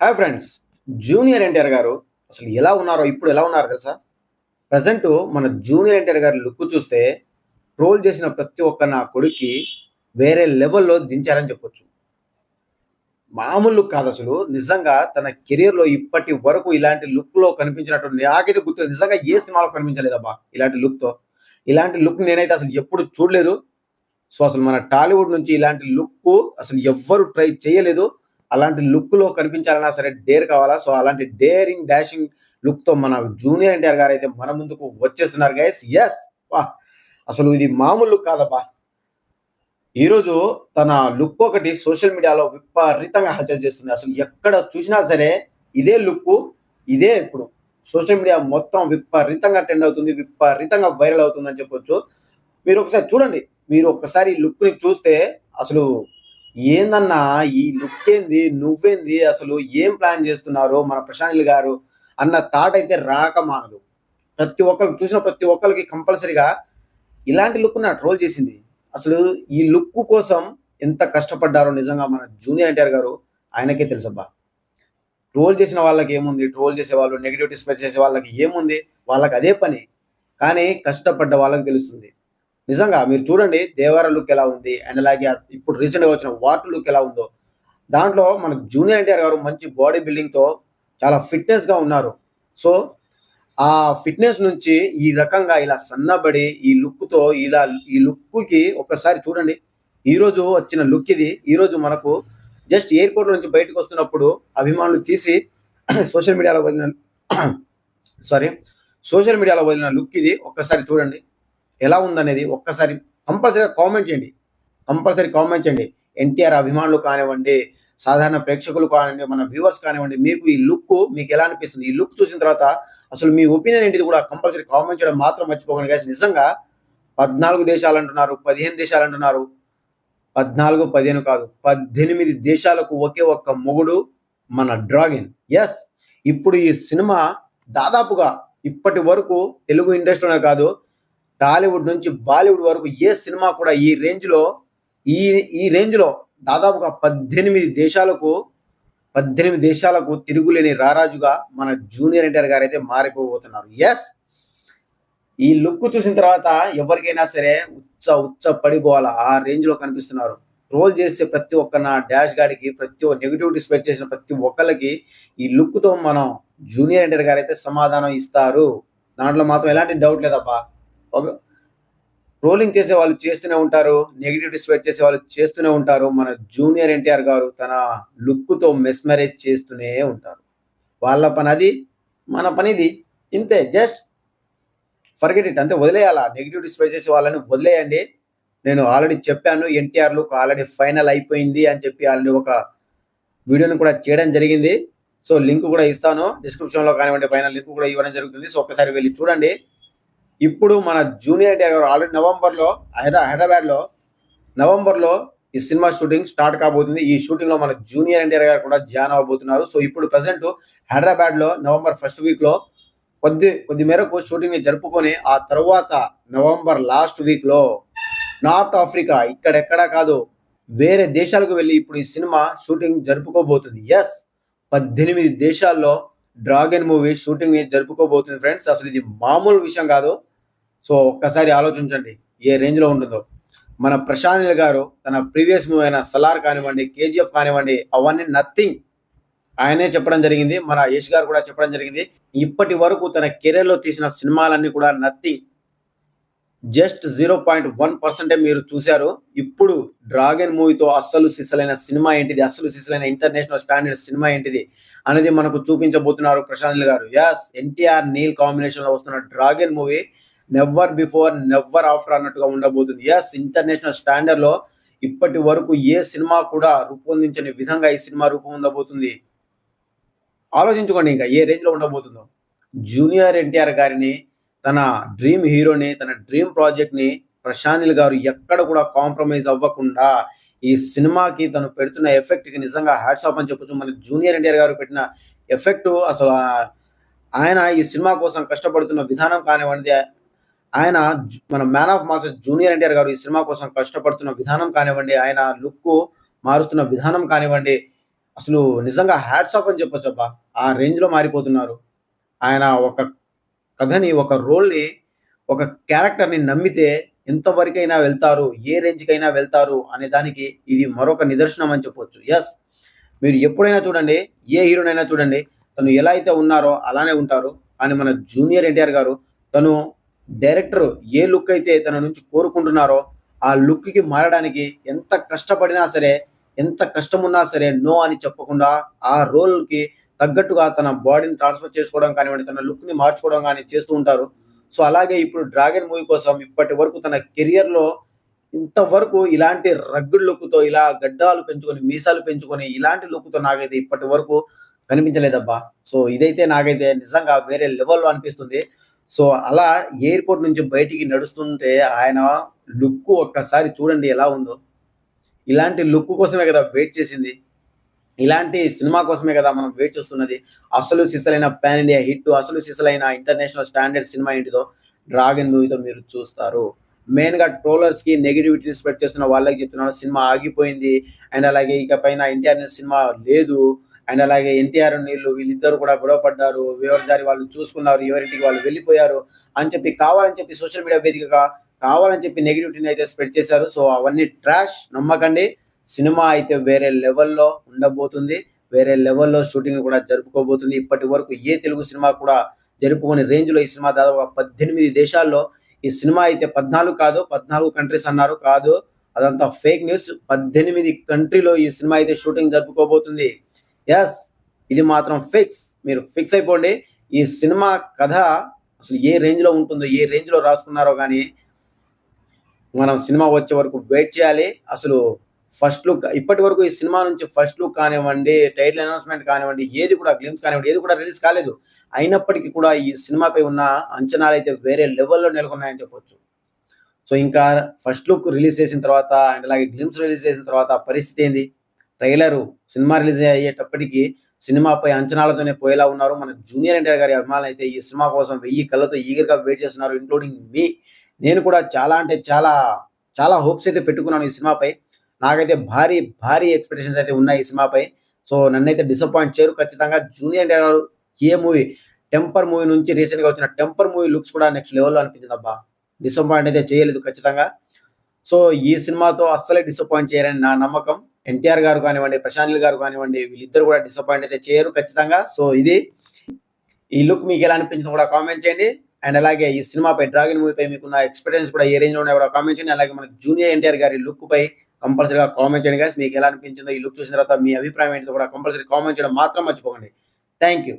Hi friends. Junior NTR గారు అసలు ఎలా ఉన్నారో, ఇప్పుడు ఎలా ఉన్నారో తెలుసా? ప్రెజెంటు మన జూనియర్ ఎన్టీఆర్ గారి లుక్ చూస్తే ట్రోల్ చేసిన ప్రతి ఒక్క నా కొడుక్కి వేరే లెవెల్‌లో దించారని చెప్పొచ్చు. మామూలు లుక్ కాదసలు. నిజంగా తన కెరియర్‌లో ఇప్పటి వరకు ఇలాంటి లుక్‌లో కనిపించినట్టు నాకైతే గుర్తులేదు. నిజంగా ఏ సినిమాలో కనిపించలేదబ్బా ఇలాంటి లుక్‌తో. ఇలాంటి లుక్ నేనైతే అసలు ఎప్పుడు చూడలేదు. సో, అసలు మన టాలీవుడ్ నుంచి ఇలాంటి లుక్కు అసలు ఎవ్వరు ట్రై చేయలేదు. అలాంటి లుక్‌లో కనిపించాలన్నా సరే డేర్ కావాలా. సో, అలాంటి డేరింగ్, డాషింగ్ లుక్‌తో మన జూనియర్ ఎన్టీఆర్ గారైతే మన ముందుకు వచ్చేస్తున్నారు గైస్. యెస్! అబ్బా! అసలు ఇది మామూలు లుక్ కాదబ్బా! ఈరోజు తన లుక్ ఒకటి సోషల్ మీడియాలో విపరీతంగా హల్చల్ చేస్తుంది. అసలు ఎక్కడ చూసినా సరే ఇదే లుక్కు, ఇదే ఇప్పుడు సోషల్ మీడియా మొత్తం విపరీతంగా ట్రెండ్ అవుతుంది. విపరీతంగా వైరల్ అవుతుందని చెప్పొచ్చు. మీరు ఒకసారి చూడండి. మీరు ఒక్కసారి ఈ లుక్‌ని చూస్తే అసలు ఏందన్నా ఈ లుక్ ఏంది? నువ్వేంది? అసలు ఏం ప్లాన్ చేస్తున్నారు మన ప్రశాంత్ గారు అన్న థాట్ అయితే రాక మానదు. ప్రతి ఒక్కరు చూసిన ప్రతి ఒక్కరికి కంపల్సరీగా ఇలాంటి లుక్‌ని ట్రోల్ చేసింది. అసలు ఈ లుక్ కోసం ఎంత కష్టపడ్డారో నిజంగా మన జూనియర్ ఎన్టీఆర్ గారు ఆయనకే తెలుసబ్బా! ట్రోల్ చేసిన వాళ్ళకేముంది? ట్రోల్ చేసేవాళ్ళు, నెగెటివిటీ స్ప్రెడ్ చేసే వాళ్ళకి ఏముంది? వాళ్ళకి అదే పని. కానీ కష్టపడ్డ వాళ్ళకి తెలుస్తుంది. నిజంగా మీరు చూడండి 'దేవర' లుక్ ఎలా ఉంది? అండ్ అలాగే ఇప్పుడు రీసెంట్‌గా వచ్చిన 'వార్ 2' లుక్ ఎలా ఉందో? దాంట్లో మన జూనియర్ ఎన్టీఆర్ గారు మంచి బాడీ బిల్డింగ్‌తో చాలా ఫిట్‌నెస్‌గా ఉన్నారు. సో, ఆ ఫిట్‌నెస్ నుంచి ఈ రకంగా ఇలా సన్నబడి ఈ లుక్‌తో ఇలా ఈ లుక్‌కి ఒక్కసారి చూడండి. ఈరోజు వచ్చిన లుక్ ఇది. ఈరోజు మనకు జస్ట్ ఎయిర్‌పోర్ట్ నుంచి బయటకొస్తున్నప్పుడు అభిమానులు తీసి సోషల్ మీడియాలో వదిలిన సారీ సోషల్ మీడియాలో వదిలిన లుక్ ఇది. ఒక్కసారి చూడండి. ఎలా ఉందనేది ఒక్కసారి కంపల్సరీగా కామెంట్ చేయండి. కంపల్సరీ కామెంట్ చేయండి. ఎన్టీఆర్ అభిమానులు కానివ్వండి, సాధారణ ప్రేక్షకులు కానివ్వండి, మన వ్యూవర్స్ కానివ్వండి, మీకు ఈ లుక్ మీకెలా అనిపిస్తుంది? ఈ లుక్ చూసిన తర్వాత అసలు మీ ఒపీనియన్ ఏంటిది కూడా కంపల్సరీ కామెంట్ చేయడం మాత్రం మర్చిపోకండి గైస్. నిజంగా 14 దేశాలంటున్నారు, 15 దేశాలంటున్నారు. 14, 15 కాదు. 18 దేశాలకు ఒకే ఒక్క మొగుడు మన డ్రాగన్. యెస్! ఇప్పుడు ఈ సినిమా దాదాపుగా ఇప్పటి వరకు తెలుగు ఇండస్ట్రీలోనే కాదు, టాలీవుడ్ నుంచి బాలీవుడ్ వరకు ఏ సినిమా కూడా ఈ ఈ రేంజ్‌లో దాదాపుగా 18 దేశాలకు తిరుగులేని రారాజుగా మన జూనియర్ ఎన్టీఆర్ గారైతే మారిపోబోతున్నారు. యెస్! ఈ లుక్ చూసిన తర్వాత ఎవరికైనా సరే ఉచ్చ పడిపోవాలా ఆ రేంజ్‌లో కనిపిస్తున్నారు. ట్రోల్ చేసే ప్రతి ఒక్క నా డాష్ గాడికి, ప్రతి ఒక్క నెగటివిటీ స్ప్రెడ్ చేసిన ప్రతి ఒక్కళ్ళకి ఈ లుక్‌తో మనం జూనియర్ ఎన్టీఆర్ గారైతే సమాధానం ఇస్తారు. దాంట్లో మాత్రం ఎలాంటి డౌట్ లేదబ్బా! ఒక ట్రోలింగ్ చేసేవాళ్ళు చేస్తూనే ఉంటారు. నెగటివిటీ స్ప్రెడ్ చేసేవాళ్ళు చేస్తూనే ఉంటారు. మన జూనియర్ ఎన్టీఆర్ గారు తన లుక్‌తో మెస్మరైజ్ చేస్తూనే ఉంటారు. వాళ్ళ పనది, మన పనిది. ఇంతే జస్ట్ ఫర్గెట్ ఇట్ అంతే వదిలేయాలా. నెగటివిటీ స్ప్రెడ్ చేసే వాళ్ళని వదిలేయండి. నేను ఆల్రెడీ చెప్పాను. ఎన్టీఆర్ లుక్ ఆల్రెడీ ఫైనల్ అయిపోయింది అని చెప్పి ఆల్రెడీ ఒక వీడియోని కూడా చేయడం జరిగింది. సో, లింక్ కూడా ఇస్తాను. డిస్క్రిప్షన్‌లో కానివ్వండి, పైన లింక్ కూడా ఇవ్వడం జరుగుతుంది. సో, ఒక్కసారి వెళ్లి చూడండి. ఇప్పుడు మన జూనియర్ ఎన్టీఆర్ గారు ఆల్రెడీ నవంబర్‌లో హైదరాబాద్‌లో నవంబర్‌లో ఈ సినిమా షూటింగ్ స్టార్ట్ కాబోతుంది. ఈ షూటింగ్‌లో మన జూనియర్ ఎన్టీఆర్ గారు కూడా జాయిన్ అవ్వబోతున్నారు. సో, ఇప్పుడు ప్రెజెంట్ హైదరాబాద్‌లో నవంబర్ ఫస్ట్ వీక్‌లో కొద్ది మేరకు షూటింగ్‌ని జరుపుకొని, ఆ తరువాత నవంబర్ లాస్ట్ వీక్‌లో నార్త్ ఆఫ్రికా ఇక్కడెక్కడ కాదు, వేరే దేశాలకు వెళ్లి ఇప్పుడు ఈ సినిమా షూటింగ్ జరుపుకోబోతుంది. యెస్! 18 దేశాల్లో డ్రాగన్ మూవీ షూటింగ్‌ని జరుపుకోబోతుంది ఫ్రెండ్స్. అసలు ఇది మామూలు విషయం కాదు. సో, ఒక్కసారి ఆలోచించండి ఏ రేంజ్‌లో ఉంటుందో. మన ప్రశాంత్ నీల్ గారు తన ప్రీవియస్ మూవీ అయిన 'సలార్' కానివ్వండి, 'కేజీఎఫ్' కానివ్వండి, అవన్నీ నథింగ్. ఆయనే చెప్పడం జరిగింది. మన యష్ గారు కూడా చెప్పడం జరిగింది. ఇప్పటి వరకు తన కెరియర్‌లో తీసిన సినిమాలన్నీ కూడా నథింగ్. జస్ట్ 0.1% మీరు చూసారు. ఇప్పుడు 'డ్రాగన్' మూవీతో అస్సలు సిస్సలైన సినిమా ఏంటిది? అస్సలు సిస్సలైన ఇంటర్నేషనల్ స్టాండర్డ్ సినిమా ఏంటిది? అనేది మనకు చూపించబోతున్నారు ప్రశాంత్ నీల్ గారు. యెస్! ఎన్టీఆర్, నీల్ కాంబినేషన్‌లో వస్తున్న 'dragon' movie never before, never after అన్నట్టుగా ఉండబోతుంది. యెస్! ఇంటర్నేషనల్ స్టాండర్డ్‌లో ఇప్పటి వరకు ఏ సినిమా కూడా రూపొందించని విధంగా ఈ సినిమా రూపొందబోతుంది. ఆలోచించుకోండి ఇంకా ఏ రేంజ్‌లో ఉండబోతుందో. జూనియర్ ఎన్టీఆర్ గారిని, తన డ్రీమ్ హీరోని, తన డ్రీమ్ ప్రాజెక్ట్‌ని ప్రశాంత్ నీల్ గారు ఎక్కడ కూడా కాంప్రమైజ్ అవ్వకుండా ఈ సినిమాకి తను పెడుతున్న ఎఫెక్ట్‌కి నిజంగా హ్యాట్స్ ఆఫ్ అని చెప్పొచ్చు. మన జూనియర్ ఎన్టీఆర్ గారు పెట్టిన ఎఫెక్ట్ అసలు ఆయన ఈ సినిమా కోసం కష్టపడుతున్న విధానం కానివ్వండి, ఆయన మన man of masses junior NTR గారు ఈ సినిమా కోసం కష్టపడుతున్న విధానం కానివ్వండి, ఆయన లుక్కు మారుస్తున్న విధానం కానివ్వండి, అసలు నిజంగా హ్యాట్స్ ఆఫ్ అని చెప్పొచ్చబ్బా! ఆ రేంజ్‌లో మారిపోతున్నారు. ఆయన ఒక కథని, ఒక రోల్‌ని, ఒక క్యారెక్టర్‌ని నమ్మితే ఎంతవరకైనా వెళ్తారు, ఏ రేంజ్‌కైనా వెళ్తారు అనే దానికి ఇది మరొక నిదర్శనం అని చెప్పొచ్చు. యెస్. మీరు ఎప్పుడైనా చూడండి, ఏ హీరోనైనా చూడండి, తను ఎలా అయితే ఉన్నారో అలానే ఉంటారు. కానీ మన జూనియర్ ఎన్టీఆర్ గారు తను డైరెక్టర్ ఏ లుక్ అయితే తన నుంచి కోరుకుంటున్నారో, ఆ లుక్‌కి మారడానికి ఎంత కష్టపడినా సరే, ఎంత కష్టమున్నా సరే, నో అని చెప్పకుండా ఆ రోల్‌కి తగ్గట్టుగా తన బాడీని ట్రాన్స్‌ఫర్ చేసుకోవడం కానివ్వండి, తన లుక్‌ని మార్చుకోవడం గాని చేస్తూ ఉంటారు. సో, అలాగే ఇప్పుడు 'డ్రాగన్' మూవీ కోసం ఇప్పటి వరకు తన కెరియర్‌లో ఇంతవరకు ఇలాంటి రగ్గుడు లుక్‌తో ఇలా గడ్డాలు పెంచుకొని, మీసాలు పెంచుకొని, ఇలాంటి లుక్‌తో నాకైతే ఇప్పటి వరకు కనిపించలేదబ్బా! సో, ఇదైతే నాకైతే నిజంగా వేరే లెవెల్‌లో అనిపిస్తుంది. సో, అలా ఎయిర్‌పోర్ట్ నుంచి బయటికి నడుస్తుంటే ఆయన లుక్ ఒక్కసారి చూడండి ఎలా ఉందో. ఇలాంటి లుక్ కోసమే గదా వెయిట్ చేసింది. ఇలాంటి సినిమా కోసమే గదా మనం వెయిట్ చూస్తున్నది. అసలు సిసలైన పాన్ ఇండియా హిట్, అసలు సిసలైన ఇంటర్నేషనల్ స్టాండర్డ్ సినిమా ఏంటిదో 'డ్రాగన్' మూవీతో మీరు చూస్తారు. మెయిన్‌గా ట్రోలర్స్‌కి నెగటివిటీని స్ప్రెడ్ చేస్తున్న వాళ్ళకి చెప్తున్నాను. సినిమా ఆగిపోయింది. అండ్ అలాగే ఇక పైన ఎన్టీఆర్ సినిమా లేదు. అండ్ అలాగే ఎన్టీఆర్ వీళ్ళిద్దరూ కూడా గొడవ పడ్డారు. ఎవరి దారి వాళ్ళు చూసుకున్నారు. ఎవరింటికి వాళ్ళు వెళ్ళిపోయారు అని చెప్పి కావాలని చెప్పి సోషల్ మీడియా వేదికగా కావాలని చెప్పి నెగటివిటీని అయితే స్ప్రెడ్ చేశారు. సో, అవన్నీ ట్రాష్ నమ్మకండి. సినిమా అయితే వేరే లెవెల్‌లో ఉండబోతుంది. వేరే లెవెల్‌లో షూటింగ్ కూడా జరుపుకోబోతుంది. ఇప్పటి వరకు ఏ తెలుగు సినిమా కూడా జరుపుకోని రేంజ్‌లో ఈ సినిమా దాదాపుగా 18 దేశాల్లో ఈ సినిమా అయితే 14 కాదు, 14 కంట్రీస్ అన్నారు. కాదు, అదంతా ఫేక్ న్యూస్. 18 కంట్రీలో ఈ సినిమా అయితే షూటింగ్ జరుపుకోబోతుంది. యెస్. ఇది మాత్రం ఫిక్స్. మీరు ఫిక్స్ అయిపోండి. ఈ సినిమా కథ అసలు ఏ రేంజ్‌లో ఉంటుందో, ఏ రేంజ్‌లో రాసుకున్నారో గాని మనం సినిమా వచ్చే వరకు వెయిట్ చేయాలి. అసలు ఫస్ట్ లుక్ ఇప్పటివరకు ఈ సినిమా నుంచి ఫస్ట్ లుక్ కానివ్వండి, టైటిల్ అనౌన్స్‌మెంట్ కానివ్వండి, ఏది కూడా గ్లింప్స్ కానివ్వండి, ఏది కూడా రిలీజ్ కాలేదు. అయినప్పటికీ కూడా ఈ సినిమాపై ఉన్న అంచనాలైతే వేరే లెవెల్‌లో నెలకొన్నాయని చెప్పొచ్చు. సో, ఇంకా ఫస్ట్ లుక్ రిలీజ్ చేసిన తర్వాత అండ్ అలాగే గ్లింప్స్ రిలీజ్ చేసిన తర్వాత పరిస్థితి ఏంది? ట్రైలరు, సినిమా రిలీజ్ అయ్యేటప్పటికి సినిమాపై అంచనాలతోనే పోయేలా ఉన్నారు. మన జూనియర్ ఎన్టీఆర్ గారి అభిమానులైతే ఈ సినిమా కోసం 1000 కళ్ళతో ఈగర్‌గా వెయిట్ చేస్తున్నారు. ఇంక్లూడింగ్ మీ. నేను కూడా చాలా అంటే చాలా, చాలా హోప్స్ అయితే పెట్టుకున్నాను ఈ సినిమాపై. నాకైతే భారీ, భారీ ఎక్స్‌పెక్టేషన్స్ అయితే ఉన్నాయి ఈ సినిమాపై. సో, నన్నైతే డిసప్పాయింట్ చేయరు ఖచ్చితంగా. జూనియర్ ఎన్టీఆర్ గారు ఏ మూవీ 'టెంపర్' మూవీ నుంచి రీసెంట్‌గా వచ్చిన 'టెంపర్' మూవీ లుక్స్ కూడా నెక్స్ట్ లెవెల్‌లో అనిపించిందబ్బా! డిసప్పాయింట్ అయితే చేయలేదు ఖచ్చితంగా. సో, ఈ సినిమాతో అస్సలే డిసప్పాయింట్ చేయరని నా నమ్మకం. ఎన్టీఆర్ గారు కానివ్వండి, ప్రశాంత్ నీల్ గారు కానివ్వండి, వీళ్ళిద్దరూ కూడా డిసప్పాయింట్ అయితే చేయరు ఖచ్చితంగా. సో, ఇది ఈ లుక్ మీకెలా అనిపించిందో కూడా కామెంట్ చేయండి. అండ్ అలాగే ఈ సినిమాపై 'డ్రాగన్' మూవీపై మీకున్న ఎక్స్‌పెక్టేషన్స్ కూడా ఏ రేంజ్‌లో ఉన్నాయో కూడా కామెంట్ చేయండి. అలాగే మనకి జూనియర్ ఎన్టీఆర్ గారి లుక్‌పై కంపల్సరీగా కామెంట్ చేయండి గైస్. మీకెలా అనిపించిందో ఈ లుక్ చూసిన తర్వాత మీ అభిప్రాయం ఏంటిదో కూడా కంపల్సరీ కామెంట్ చేయడం మాత్రం మర్చిపోకండి. Thank you.